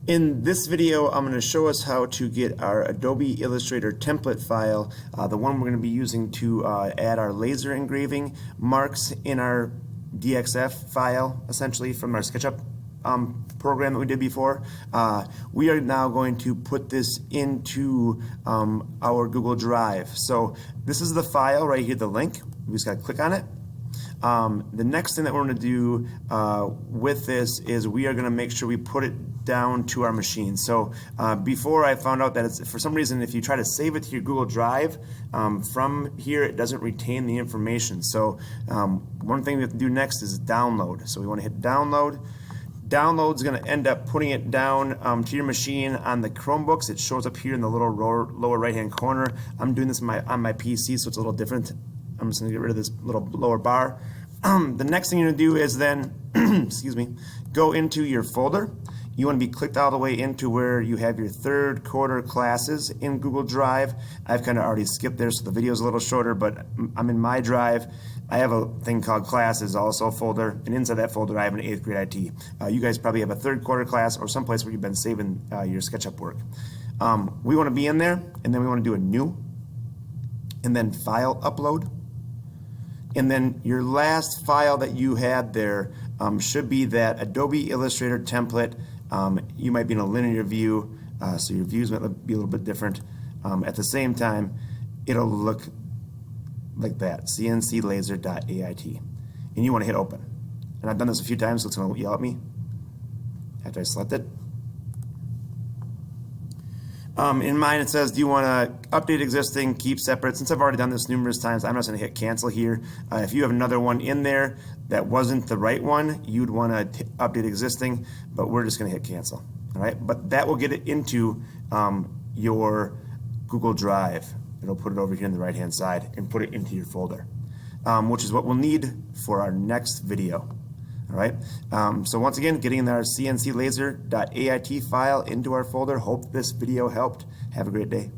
In this video, I'm going to show us how to get our Adobe Illustrator template file, the one we're going to be using to add our laser engraving marks in our DXF file, essentially from our SketchUp program that we did before. We are now going to put this into our Google Drive. So this is the file right here, the link. We just got to click on it. The next thing that we're going to do with this is we are going to make sure we put it down to our machine. So before I found out that it's, for some reason, if you try to save it to your Google Drive, from here it doesn't retain the information. So one thing we have to do next is download. So we want to hit download. Download's going to end up putting it down to your machine on the Chromebooks. It shows up here in the little lower right hand corner. I'm doing this on my PC, so it's a little different. I'm just going to get rid of this little lower bar. The next thing you're going to do is then, excuse me, go into your folder. You want to be clicked all the way into where you have your third quarter classes in Google Drive. I've kind of already skipped there, so the video is a little shorter, but I'm in my drive. I have a thing called classes, also a folder, and inside that folder I have an 8th grade IT. You guys probably have a third quarter class or someplace where you've been saving your SketchUp work. We want to be in there, and then we want to do a new, and then file upload. And then your last file that you had there should be that Adobe Illustrator template. You might be in a linear view, so your views might be a little bit different. At the same time, it'll look like that, CNC Laser.ait. And you want to hit open. And I've done this a few times, so it's going to yell at me after I select it. In mine it says, do you want to update existing, keep separate? Since I've already done this numerous times, I'm just going to hit cancel here. If you have another one in there that wasn't the right one, you'd want to update existing, but we're just going to hit cancel. All right, but that will get it into your Google Drive. It'll put it over here on the right hand side and put it into your folder, which is what we'll need for our next video. All right, so once again, getting our CNC Laser.ait file into our folder. Hope this video helped. Have a great day.